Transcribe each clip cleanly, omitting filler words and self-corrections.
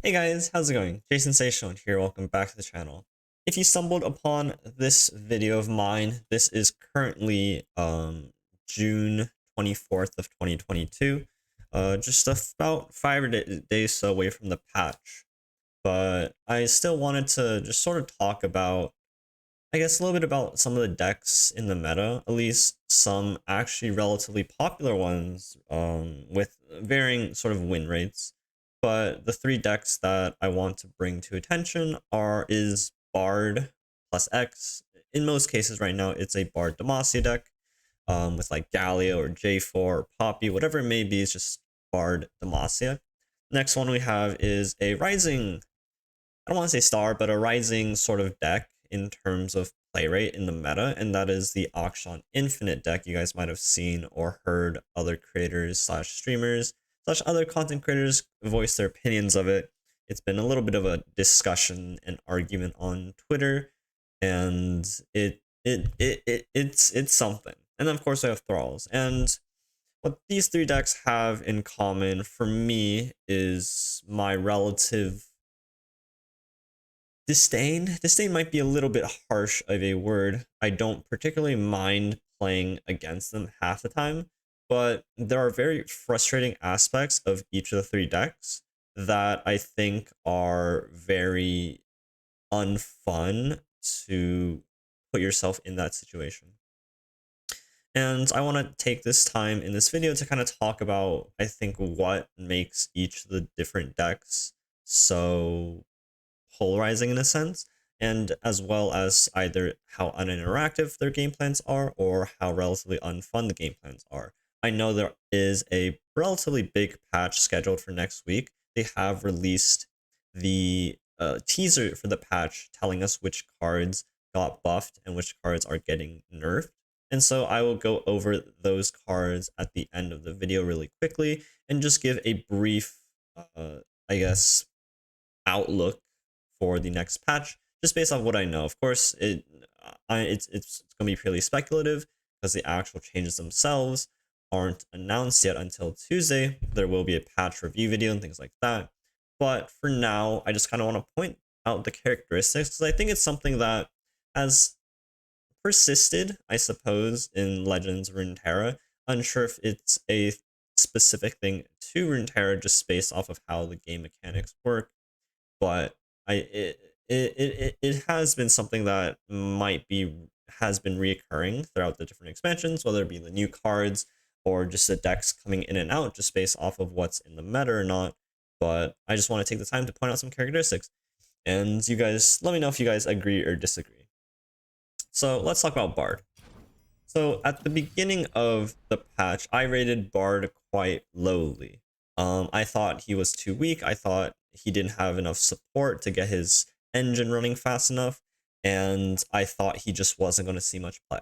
Hey guys, how's it going? Jason Sation here, welcome back to the channel. If you stumbled upon this video of mine, this is currently June 24th of 2022. Just about 5 days so away from the patch. But I still wanted to just sort of talk about, I guess, a little bit about some of the decks in the meta, at least some actually relatively popular ones, with varying sort of win rates. But the three decks that I want to bring to attention is Bard plus X. In most cases right now, it's a Bard Demacia deck, with like Gallia or J4 or Poppy, whatever it may be, it's just Bard Demacia. Next one we have is a Rising, I don't want to say star, but a rising sort of deck in terms of play rate in the meta, and that is the Auction Infinite deck. You guys might have seen or heard other creators slash streamers slash other content creators voice their opinions of it. It's been a little bit of a discussion and argument on Twitter, and it's something. And then of course I have Thralls. And what these three decks have in common for me is my relative disdain. Disdain might be a little bit harsh of a word. I don't particularly mind playing against them half the time, but there are very frustrating aspects of each of the three decks that I think are very unfun to put yourself in that situation. And I want to take this time in this video to kind of talk about, I think, what makes each of the different decks so polarizing in a sense, and as well as either how uninteractive their game plans are or how relatively unfun the game plans are. I know there is a relatively big patch scheduled for next week. They have released the teaser for the patch telling us which cards got buffed and which cards are getting nerfed. And so I will go over those cards at the end of the video really quickly and just give a brief, I guess, outlook for the next patch, just based on what I know. Of course, it's going to be purely speculative because the actual changes themselves aren't announced yet until Tuesday. There will be a patch review video and things like that. But for now, I just kind of want to point out the characteristics because I think it's something that has persisted, I suppose, in Legends Runeterra. Unsure if it's a specific thing to Runeterra just based off of how the game mechanics work, but it has been something that has been reoccurring throughout the different expansions, whether it be the new cards or just the decks coming in and out just based off of what's in the meta or not. But I just want to take the time to point out some characteristics, and you guys let me know if you guys agree or disagree. So let's talk about Bard. So at the beginning of the patch, I rated Bard quite lowly. I thought he was too weak. I thought he didn't have enough support to get his engine running fast enough, and I thought he just wasn't going to see much play.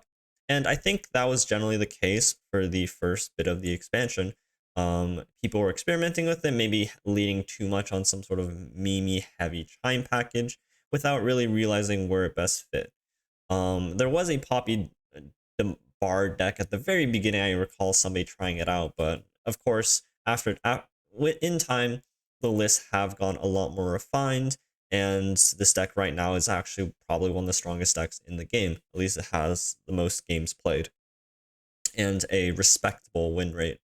And I think that was generally the case for the first bit of the expansion. People were experimenting with it, maybe leaning too much on some sort of meme heavy chime package without really realizing where it best fit. There was a Poppy the Bard deck at the very beginning. I recall somebody trying it out, but of course, in time, the lists have gone a lot more refined, and this deck right now is actually probably one of the strongest decks in the game. At least it has the most games played and a respectable win rate,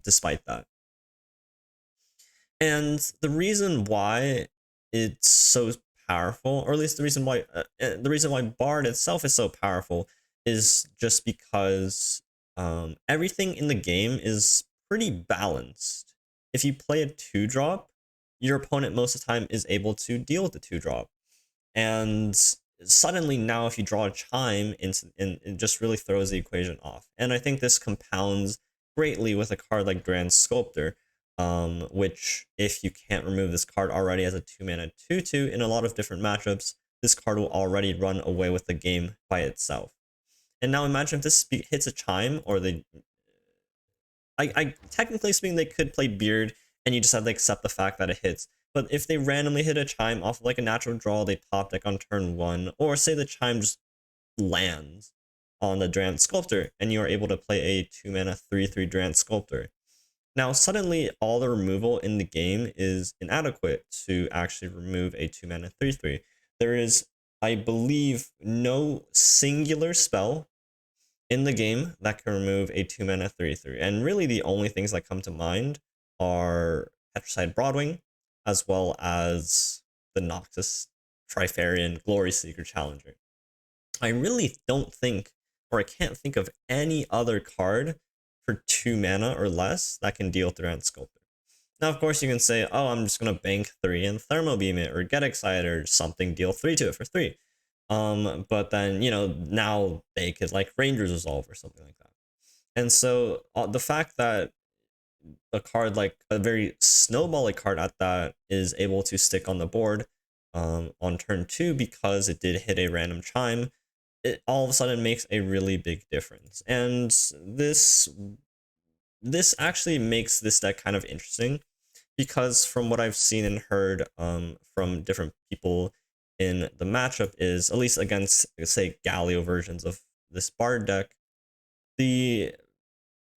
despite that. And the reason why it's so powerful, or at least the reason why Bard itself is so powerful, is just because everything in the game is pretty balanced. If you play a 2-drop, your opponent most of the time is able to deal with the 2-drop. And suddenly now if you draw a chime, it just really throws the equation off. And I think this compounds greatly with a card like Grand Sculptor, which if you can't remove this card already as a 2-mana 2/2 in a lot of different matchups, this card will already run away with the game by itself. And now imagine if this hits a chime, or I technically speaking, they could play Beard, and you just have to accept the fact that it hits. But if they randomly hit a chime off of like a natural draw, they top deck on turn 1, or say the chime just lands on the Grand Sculptor, and you are able to play a 2-mana 3/3 Grand Sculptor, Now, suddenly, all the removal in the game is inadequate to actually remove a 2 mana 3/3. There is, I believe, no singular spell in the game that can remove a 2 mana 3/3. And really, the only things that come to mind are Petricide Broadwing, as well as the Noxus Trifarian Glory Seeker Challenger. I really don't think, or I can't think of any other card for 2 mana or less that can deal Durant Sculptor. Now, of course, you can say, oh, I'm just going to bank 3 and Thermo Beam it, or get excited, or something, deal 3 to it for 3. But then, now they could like Ranger's Resolve or something like that. And so the fact that a card like a very snowbally card at that is able to stick on the board on turn 2 because it did hit a random chime, it all of a sudden makes a really big difference. And this actually makes this deck kind of interesting because from what I've seen and heard from different people in the matchup is, at least against, say, Galio versions of this Bard deck, the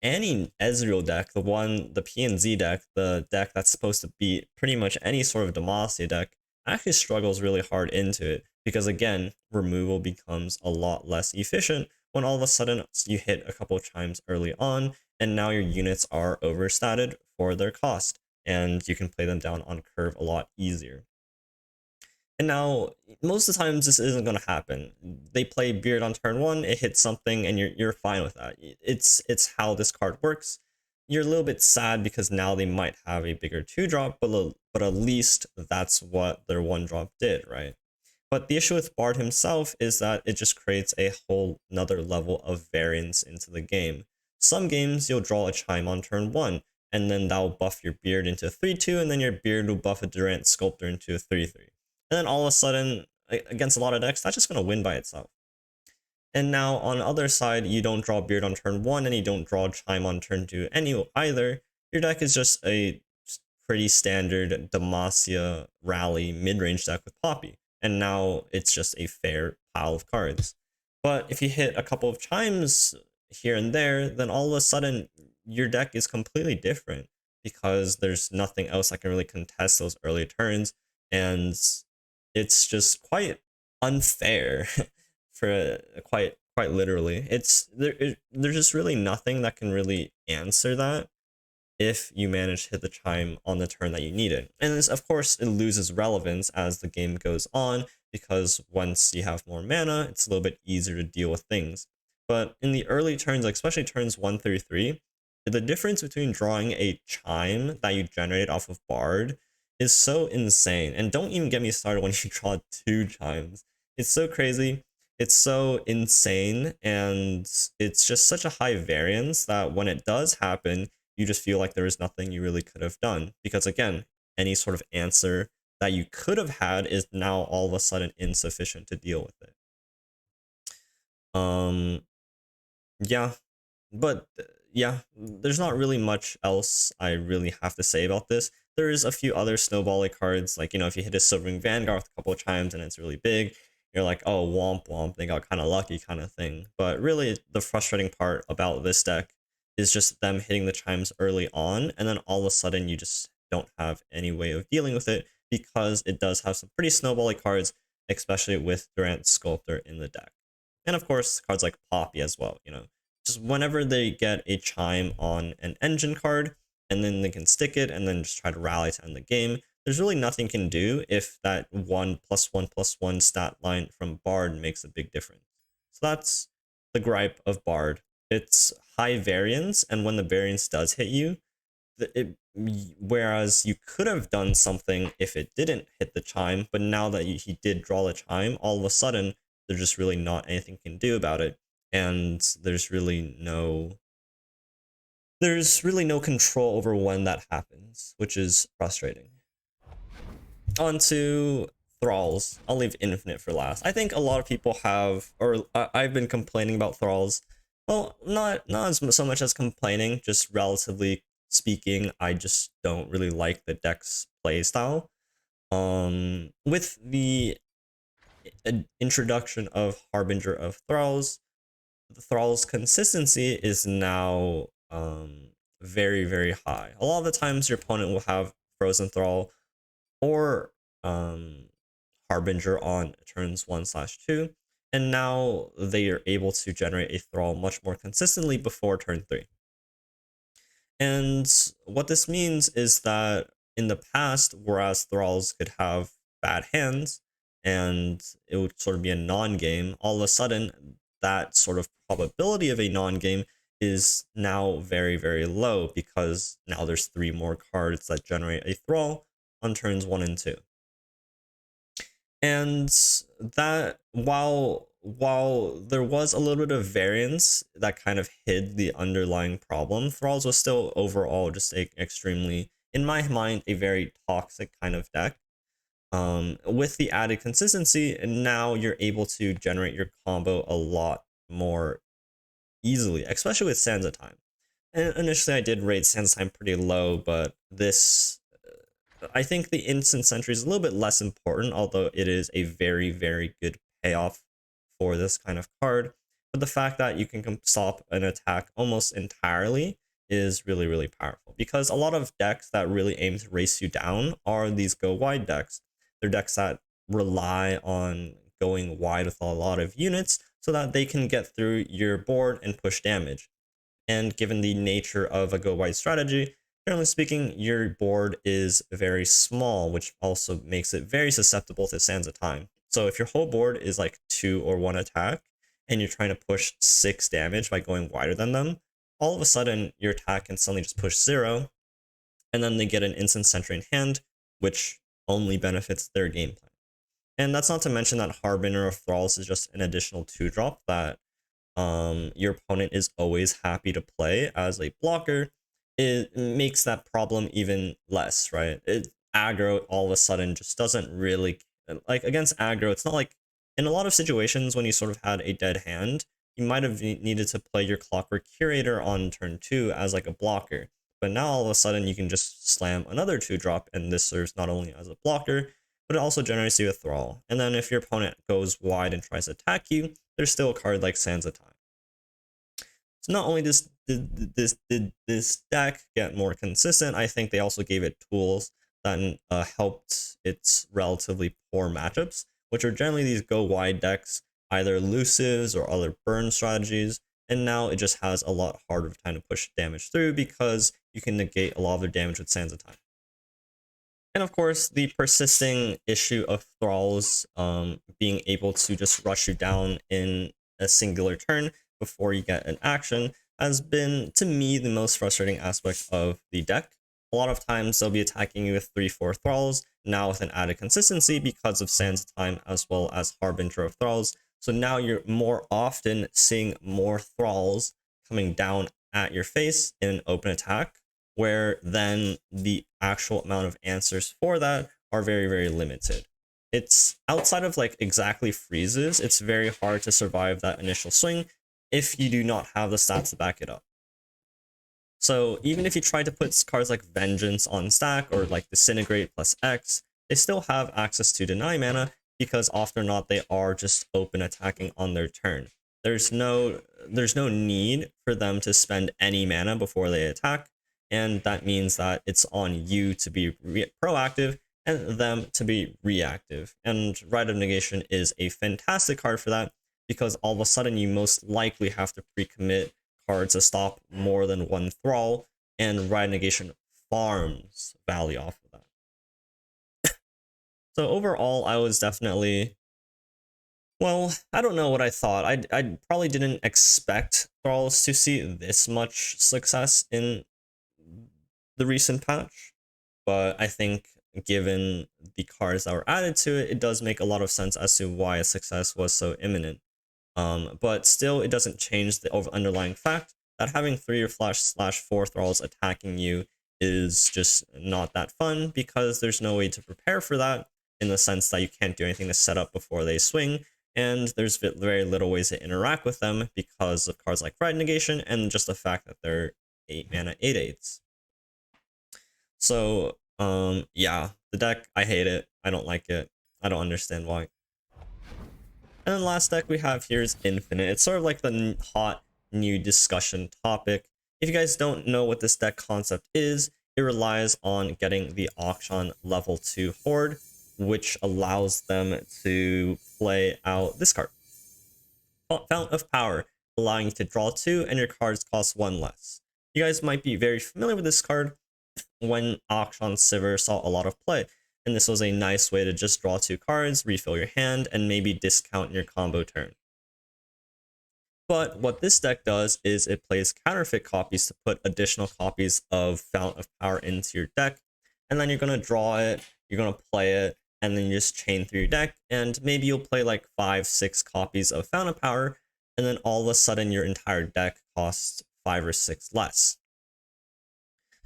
Annie Ezreal deck, the PNZ deck, the deck that's supposed to beat pretty much any sort of Demacia deck, actually struggles really hard into it because, again, removal becomes a lot less efficient when all of a sudden you hit a couple of chimes early on and now your units are overstated for their cost and you can play them down on curve a lot easier. And now, most of the times, this isn't going to happen. They play Beard on turn 1, it hits something, and you're fine with that. It's how this card works. You're a little bit sad because now they might have a bigger 2-drop, but at least that's what their 1-drop did, right? But the issue with Bard himself is that it just creates a whole another level of variance into the game. Some games, you'll draw a Chime on turn 1, and then that'll buff your Beard into a 3/2, and then your Beard will buff a Durant Sculptor into a 3/3. And then all of a sudden, against a lot of decks, that's just going to win by itself. And now on the other side, you don't draw Beard on turn 1 and you don't draw Chime on turn 2 either. Your deck is just a pretty standard Demacia rally mid-range deck with Poppy. And now it's just a fair pile of cards. But if you hit a couple of Chimes here and there, then all of a sudden your deck is completely different because there's nothing else that can really contest those early turns. And it's just quite unfair for quite literally. There's just really nothing that can really answer that if you manage to hit the chime on the turn that you need it. And this, of course, it loses relevance as the game goes on because once you have more mana, it's a little bit easier to deal with things. But in the early turns, like especially turns 1 through 3, the difference between drawing a chime that you generate off of Bard is so insane. And don't even get me started when you draw 2 chimes. It's so crazy. It's so insane. And it's just such a high variance that when it does happen, you just feel like there is nothing you really could have done. Because again, any sort of answer that you could have had is now all of a sudden insufficient to deal with it. Yeah. But yeah, there's not really much else I really have to say about this. There's a few other snowbally cards, like, if you hit a Silvering Vanguard with a couple of chimes and it's really big, you're like, oh, womp womp, they got kind of lucky kind of thing. But really, the frustrating part about this deck is just them hitting the chimes early on, and then all of a sudden you just don't have any way of dealing with it because it does have some pretty snowbally cards, especially with Durant Sculptor in the deck. And of course, cards like Poppy as well, just whenever they get a chime on an engine card, and then they can stick it and then just try to rally to end the game, there's really nothing you can do if that 1+1+1 stat line from Bard makes a big difference. So that's the gripe of Bard. It's high variance, and when the variance does hit you, whereas you could have done something if it didn't hit the chime, but now that he did draw the chime, all of a sudden, there's just really not anything you can do about it. And there's really no control over when that happens, which is frustrating. On to Thralls. I'll leave Infinite for last. I think a lot of people have, or I've been complaining about Thralls. Well, not so much as complaining, just relatively speaking, I just don't really like the deck's playstyle. With the introduction of Harbinger of Thralls, the Thrall's consistency is now very, very high. A lot of the times your opponent will have Frozen Thrall or Harbinger on turns 1/2, and now they are able to generate a Thrall much more consistently before turn 3. And what this means is that in the past, whereas Thralls could have bad hands and it would sort of be a non-game, all of a sudden that sort of probability of a non-game is now very, very low because now there's 3 more cards that generate a Thrall on turns 1 and 2. And that while there was a little bit of variance that kind of hid the underlying problem, Thralls was still overall just a extremely, in my mind, a very toxic kind of deck. With the added consistency, and now you're able to generate your combo a lot more easily, especially with Sansa Time. And initially I did rate Sansa Time pretty low, but this, I think the instant sentry is a little bit less important, although it is a very, very good payoff for this kind of card. But the fact that you can stop an attack almost entirely is really, really powerful, because a lot of decks that really aim to race you down are these go wide decks. They're decks that rely on going wide with a lot of units so that they can get through your board and push damage. And given the nature of a go wide strategy, generally speaking, your board is very small, which also makes it very susceptible to Sansa Time. So if your whole board is like 2 or 1 attack, and you're trying to push 6 damage by going wider than them, all of a sudden your attack can suddenly just push 0, and then they get an instant sentry in hand, which only benefits their game plan. And that's not to mention that Harbinger of Thralls is just an additional 2-drop that your opponent is always happy to play as a blocker. It makes that problem even less, right? Aggro all of a sudden just doesn't really, like against aggro, it's not like, in a lot of situations when you sort of had a dead hand, you might have needed to play your Clockwork Curator on turn 2 as like a blocker. But now all of a sudden you can just slam another 2-drop, and this serves not only as a blocker, but it also generates you a Thrall. And then if your opponent goes wide and tries to attack you, there's still a card like Sansa Time. So not only did this deck get more consistent, I think they also gave it tools that helped its relatively poor matchups, which are generally these go wide decks, either elusives or other burn strategies. And now it just has a lot harder time to push damage through because you can negate a lot of their damage with Sansa Time. And of course, the persisting issue of Thralls being able to just rush you down in a singular turn before you get an action has been, to me, the most frustrating aspect of the deck. A lot of times they'll be attacking you with 3-4 Thralls, now with an added consistency because of Sansa Time as well as Harbinger of Thralls. So now you're more often seeing more Thralls coming down at your face in an open attack, where then the actual amount of answers for that are very, very limited. It's outside of like exactly freezes, it's very hard to survive that initial swing if you do not have the stats to back it up. So even if you try to put cards like Vengeance on stack or like Disintegrate plus X, they still have access to deny mana because often or not they are just open attacking on their turn. There's no need for them to spend any mana before they attack, and that means that it's on you to be proactive and them to be reactive. And Rite of Negation is a fantastic card for that, because all of a sudden you most likely have to pre-commit cards to stop more than 1 Thrall, and Rite of Negation farms value off of that. So overall, I was definitely, well, I don't know what I thought. I probably didn't expect Thralls to see this much success in the recent patch, but I think given the cards that were added to it, it does make a lot of sense as to why a success was so imminent. But still, it doesn't change the underlying fact that having 3 or /4 Thralls attacking you is just not that fun, because there's no way to prepare for that, in the sense that you can't do anything to set up before they swing, and there's very little ways to interact with them because of cards like Rite Negation and just the fact that they're 8 mana 8/8s. So, yeah, the deck, I hate it. I don't like it. I don't understand why. And then last deck we have here is Infinite. It's sort of like the hot new discussion topic. If you guys don't know what this deck concept is, it relies on getting the Auction level 2 Horde, which allows them to play out this card. Fountain of Power, allowing you to draw 2 and your cards cost 1 less. You guys might be very familiar with this card when Auction Sivir saw a lot of play, and this was a nice way to just draw 2 cards, refill your hand, and maybe discount your combo turn. But what this deck does is it plays counterfeit copies to put additional copies of Fountain of Power into your deck, and then you're going to draw it, you're going to play it, and then you just chain through your deck, and maybe you'll play like 5-6 copies of Fountain of Power, and then all of a sudden your entire deck costs 5 or 6 less.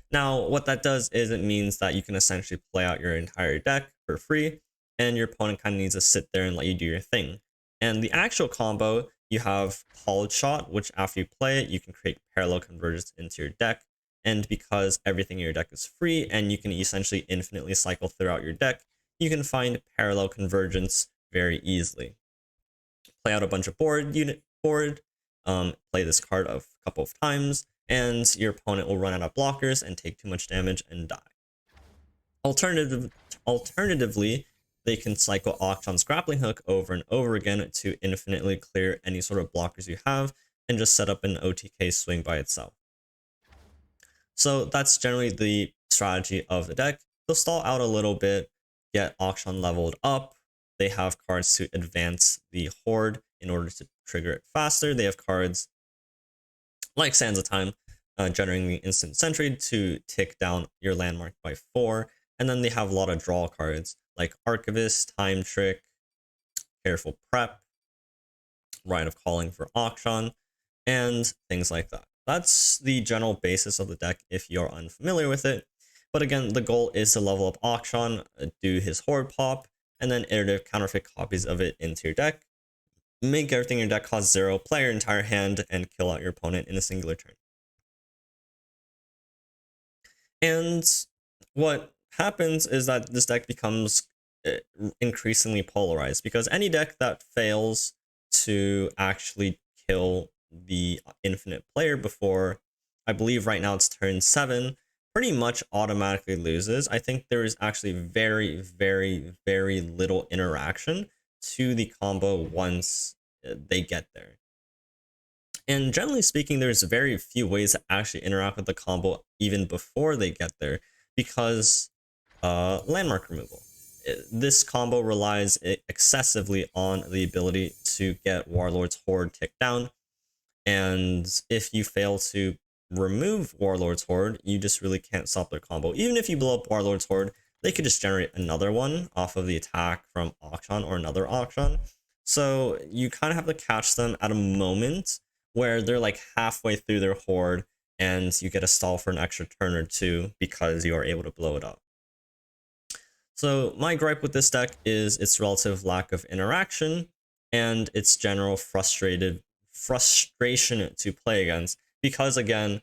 Now, what that does is it means that you can essentially play out your entire deck for free, and your opponent kind of needs to sit there and let you do your thing. And the actual combo, you have Cold Shot, which after you play it, you can create parallel convergence into your deck. And because everything in your deck is free and you can essentially infinitely cycle throughout your deck, you can find parallel convergence very easily. Play out a bunch of board, play this card a couple of times, and your opponent will run out of blockers and take too much damage and die. Alternatively, they can cycle Auction's Grappling Hook over and over again to infinitely clear any sort of blockers you have and just set up an OTK swing by itself. So that's generally the strategy of the deck. They'll stall out a little bit, get Auction leveled up. They have cards to advance the Horde in order to trigger it faster. They have cards like Sands of Time, generating the Instant Sentry to tick down your landmark by 4. And then they have a lot of draw cards like Archivist, Time Trick, Careful Prep, Rite of Calling for Auction, and things like that. That's the general basis of the deck if you're unfamiliar with it. But again, the goal is to level up Auction, do his Horde pop, and then iterative counterfeit copies of it into your deck. Make everything in your deck cost 0, play your entire hand, and kill out your opponent in a singular turn. And what happens is that this deck becomes increasingly polarized, because any deck that fails to actually kill the infinite player before, I believe right now it's turn 7, pretty much automatically loses. I think there is actually very, very, very little interaction to the combo once they get there. And generally speaking, there's very few ways to actually interact with the combo even before they get there, because landmark removal. This combo relies excessively on the ability to get Warlord's Horde ticked down, and if you fail to remove Warlord's Horde, you just really can't stop their combo. Even if you blow up Warlord's Horde, they could just generate another one off of the attack from Auction or another Auction. So you kind of have to catch them at a moment where they're like halfway through their Horde and you get a stall for an extra turn or two because you are able to blow it up. So my gripe with this deck is its relative lack of interaction and its general frustration to play against, because again,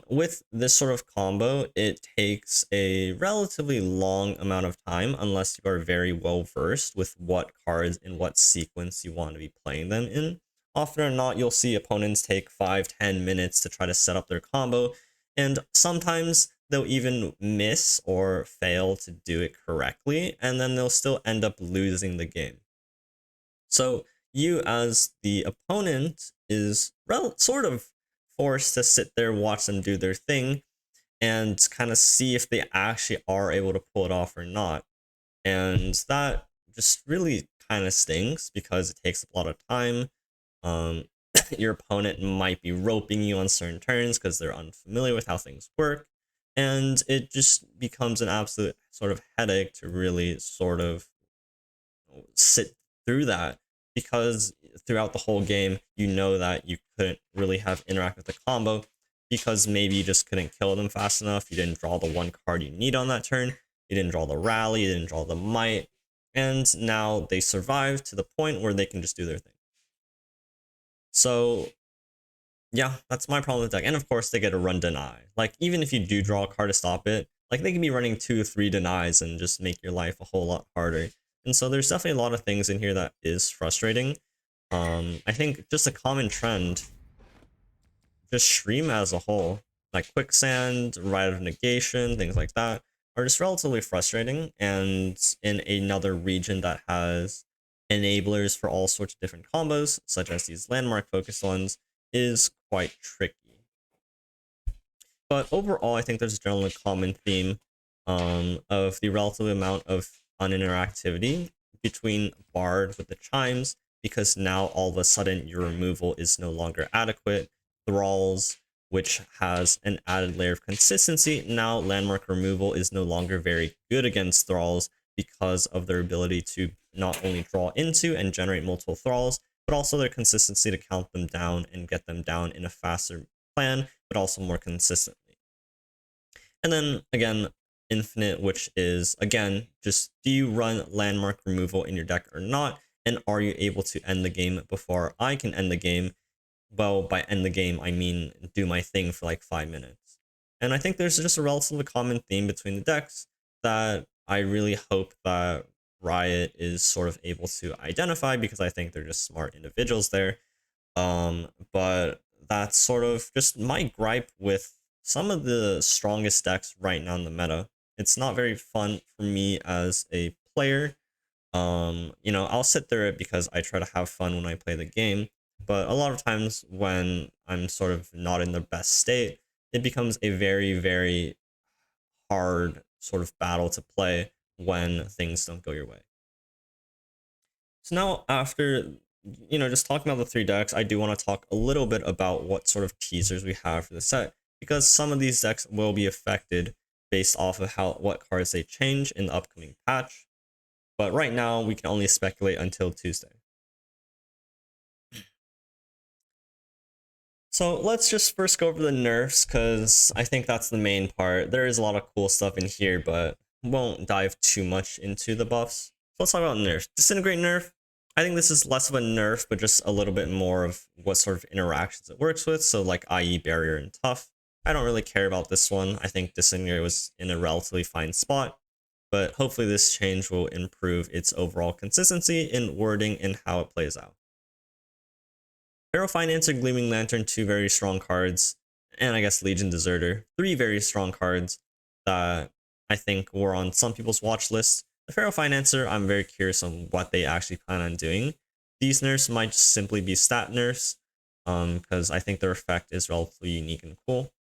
with this sort of combo, it takes a relatively long amount of time unless you are very well versed with what cards in what sequence you want to be playing them in. Often or not, you'll see opponents take 5-10 minutes to try to set up their combo, and sometimes they'll even miss or fail to do it correctly, and then they'll still end up losing the game. So you as the opponent is sort of forced to sit there, watch them do their thing, and kind of see if they actually are able to pull it off or not. And that just really kind of stinks because it takes a lot of time. Your opponent might be roping you on certain turns because they're unfamiliar with how things work, and it just becomes an absolute sort of headache to really sort of sit through that, because throughout the whole game, you know that you couldn't really have interact with the combo because maybe you just couldn't kill them fast enough. You didn't draw the one card you need on that turn. You didn't draw the rally. You didn't draw the might. And now they survive to the point where they can just do their thing. So yeah, that's my problem with the deck. And of course, they get a run deny. Like, even if you do draw a card to stop it, like, they can be running 2 or 3 denies and just make your life a whole lot harder. And so there's definitely a lot of things in here that is frustrating. I think just a common trend just stream as a whole, like quicksand, rite of negation, things like that, are just relatively frustrating. And in another region that has enablers for all sorts of different combos, such as these landmark focused ones, is quite tricky. But overall, I think there's a generally common theme of the relative amount of uninteractivity between Bard with the chimes, because now all of a sudden your removal is no longer adequate. Thralls, which has an added layer of consistency, now landmark removal is no longer very good against Thralls because of their ability to not only draw into and generate multiple Thralls, but also their consistency to count them down and get them down in a faster plan, but also more consistently. And then again, infinite, which is again just, do you run landmark removal in your deck or not, and are you able to end the game before I can end the game? Well, by end the game I mean do my thing for like 5 minutes. And I think there's just a relatively common theme between the decks that I really hope that Riot is sort of able to identify, because I think they're just smart individuals there. But that's sort of just my gripe with some of the strongest decks right now in the meta. It's not very fun for me as a player. You know, I'll sit through it because I try to have fun when I play the game, but a lot of times when I'm sort of not in the best state, it becomes a very, very hard sort of battle to play when things don't go your way. So now, after just talking about the three decks, I do want to talk a little bit about what sort of teasers we have for the set, because some of these decks will be affected based off of what cards they change in the upcoming patch. But right now, we can only speculate until Tuesday. So let's just first go over the nerfs, because I think that's the main part. There is a lot of cool stuff in here, but won't dive too much into the buffs. So let's talk about nerfs. Disintegrate nerf. I think this is less of a nerf, but just a little bit more of what sort of interactions it works with. So like i.e. barrier and tough. I don't really care about this one. I think Disintegrate was in a relatively fine spot, but hopefully this change will improve its overall consistency in wording and how it plays out. Pharaoh Financer, Gleaming Lantern, two very strong cards, and I guess Legion Deserter, three very strong cards that I think were on some people's watch lists. The Pharaoh Financer, I'm very curious on what they actually plan on doing. These nerfs might just simply be stat nerfs, because I think their effect is relatively unique and cool.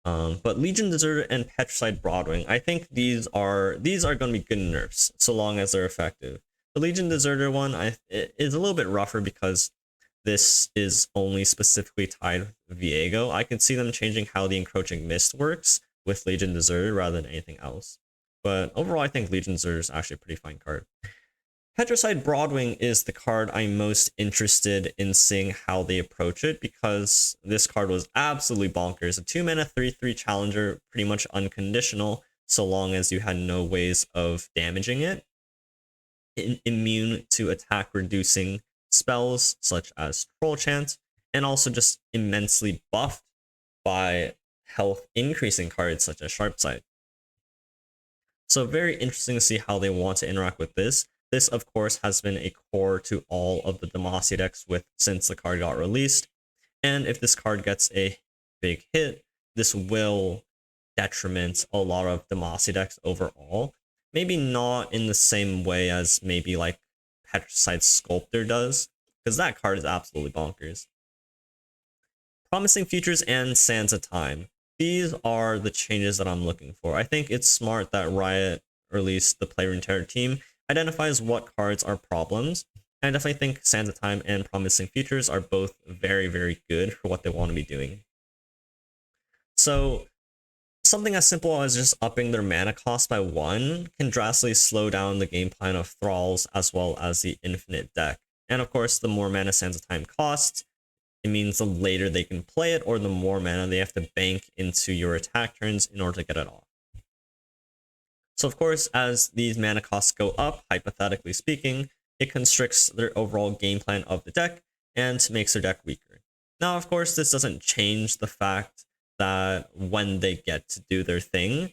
But Legion Deserter and Petricide Broadwing, I think these are going to be good nerfs, so long as they're effective. The Legion Deserter one it is a little bit rougher because this is only specifically tied with Viego. I can see them changing how the Encroaching Mist works with Legion Deserter rather than anything else. But overall, I think Legion Deserter is actually a pretty fine card. Petricide Broadwing is the card I'm most interested in seeing how they approach it, because this card was absolutely bonkers. A 2-mana 3/3 challenger, pretty much unconditional, so long as you had no ways of damaging it. Immune to attack reducing spells such as Troll Chant, and also just immensely buffed by health increasing cards such as Sharp Sight. So very interesting to see how they want to interact with this. This, of course, has been a core to all of the Demacia decks since the card got released. And if this card gets a big hit, this will detriment a lot of Demacia decks overall. Maybe not in the same way as maybe like Petricide Sculptor does, because that card is absolutely bonkers. Promising Futures and Sands of Time. These are the changes that I'm looking for. I think it's smart that Riot, or at least the Player Interior team, identifies what cards are problems. And I definitely think Sands of Time and Promising Futures are both very, very good for what they want to be doing. So something as simple as just upping their mana cost by 1 can drastically slow down the game plan of Thralls as well as the Infinite deck. And of course, the more mana Sands of Time costs, it means the later they can play it, or the more mana they have to bank into your attack turns in order to get it off. So of course, as these mana costs go up, hypothetically speaking, it constricts their overall game plan of the deck and makes their deck weaker. Now, of course, this doesn't change the fact that when they get to do their thing,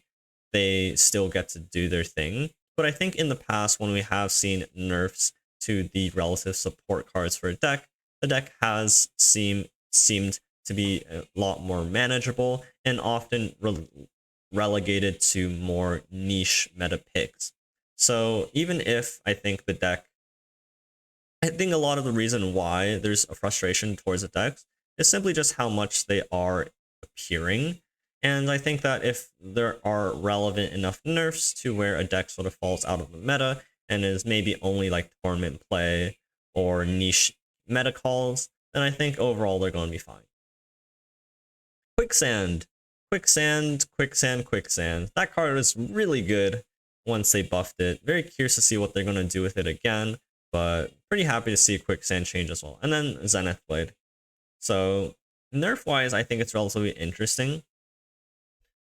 they still get to do their thing. But I think in the past, when we have seen nerfs to the relative support cards for a deck, the deck has seemed to be a lot more manageable and often relegated to more niche meta picks. So even if I think I think a lot of the reason why there's a frustration towards the decks is simply just how much they are appearing. And I think that if there are relevant enough nerfs to where a deck sort of falls out of the meta and is maybe only like tournament play or niche meta calls, then I think overall they're going to be fine. Quicksand. Quicksand, Quicksand, Quicksand. That card was really good once they buffed it. Very curious to see what they're going to do with it again, but pretty happy to see Quicksand change as well. And then Zenith Blade. So nerf-wise, I think it's relatively interesting.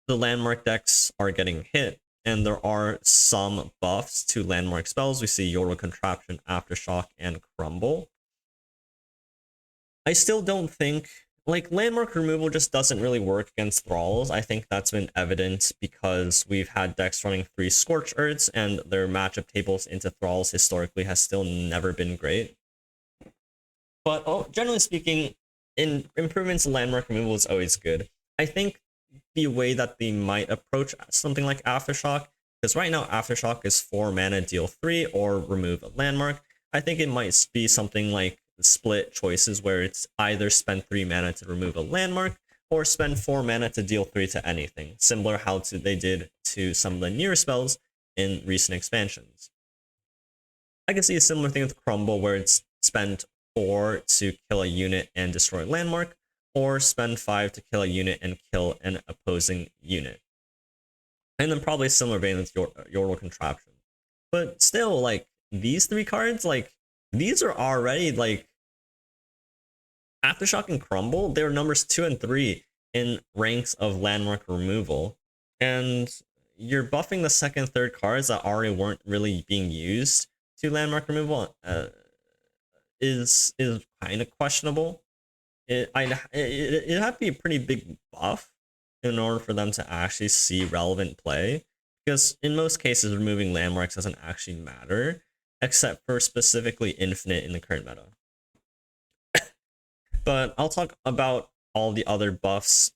The landmark decks are getting hit, and there are some buffs to landmark spells. We see Yordle Contraption, Aftershock, and Crumble. I still don't think, like, landmark removal just doesn't really work against Thralls. I think that's been evident because we've had decks running 3 Scorch Earths, and their matchup tables into Thralls historically has still never been great. But generally speaking, improvements in landmark removal is always good. I think the way that they might approach something like Aftershock, because right now Aftershock is 4 mana, deal 3, or remove a landmark. I think it might be something like split choices where it's either spend 3 mana to remove a landmark or spend 4 mana to deal 3 to anything, similar how they did to some of the newer spells in recent expansions. I can see a similar thing with Crumble where it's spend 4 to kill a unit and destroy a landmark, or spend 5 to kill a unit and kill an opposing unit. And then probably a similar vein with Yordle Contraption. But still, like, these 3 cards, like, these are already, like, Aftershock and Crumble, they're numbers 2 and 3 in ranks of landmark removal. And you're buffing the second and third cards that already weren't really being used to landmark removal is kind of questionable. It'd have to be a pretty big buff in order for them to actually see relevant play, because in most cases removing landmarks doesn't actually matter, except for specifically infinite in the current meta. But I'll talk about all the other buffs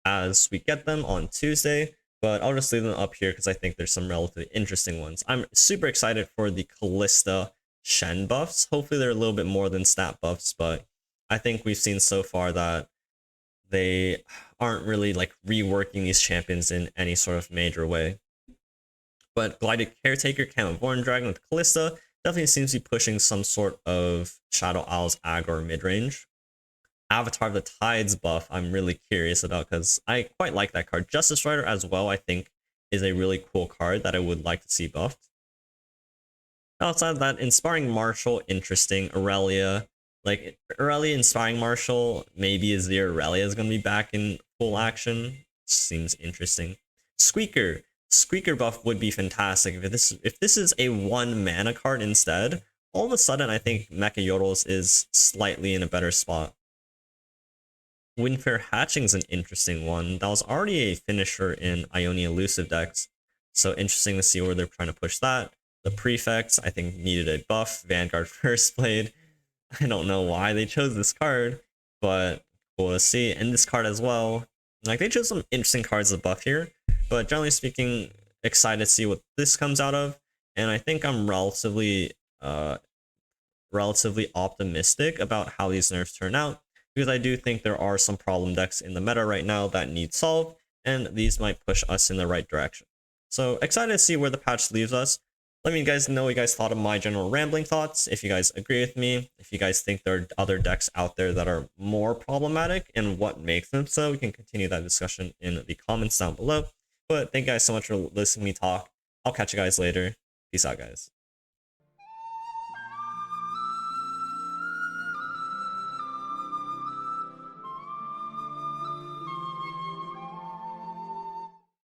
as we get them on Tuesday, but I'll just leave them up here because I think there's some relatively interesting ones. I'm super excited for the Callista Shen buffs. Hopefully they're a little bit more than stat buffs, but I think we've seen so far that they aren't really like reworking these champions in any sort of major way. But Glided Caretaker, Camavorn Dragon with Callista definitely seems to be pushing some sort of Shadow Owl's aggro mid-range. Avatar of the Tides buff I'm really curious about because I quite like that card. Justice Rider as well I think is a really cool card that I would like to see buffed. Outside of that, Inspiring Marshal, interesting. Aurelia, like Aurelia Inspiring Marshal, maybe Azir Aurelia is going to be back in full action. Seems interesting. Squeaker buff would be fantastic if this is a 1 mana card instead. All of a sudden I think Mecha Yodels is slightly in a better spot. Windfair Hatching's an interesting one. That was already a finisher in Ionia Elusive decks, so interesting to see where they're trying to push that. The Prefects, I think, needed a buff. Vanguard First Blade. I don't know why they chose this card, but cool to see. And this card as well. Like, they chose some interesting cards as a buff here, but generally speaking, excited to see what this comes out of. And I think I'm relatively optimistic about how these nerfs turn out, because I do think there are some problem decks in the meta right now that need solved, and these might push us in the right direction. So excited to see where the patch leaves us. Let me guys know what you guys thought of my general rambling thoughts, if you guys agree with me, if you guys think there are other decks out there that are more problematic, and what makes them so. We can continue that discussion in the comments down below. But thank you guys so much for listening to me talk. I'll catch you guys later. Peace out, guys.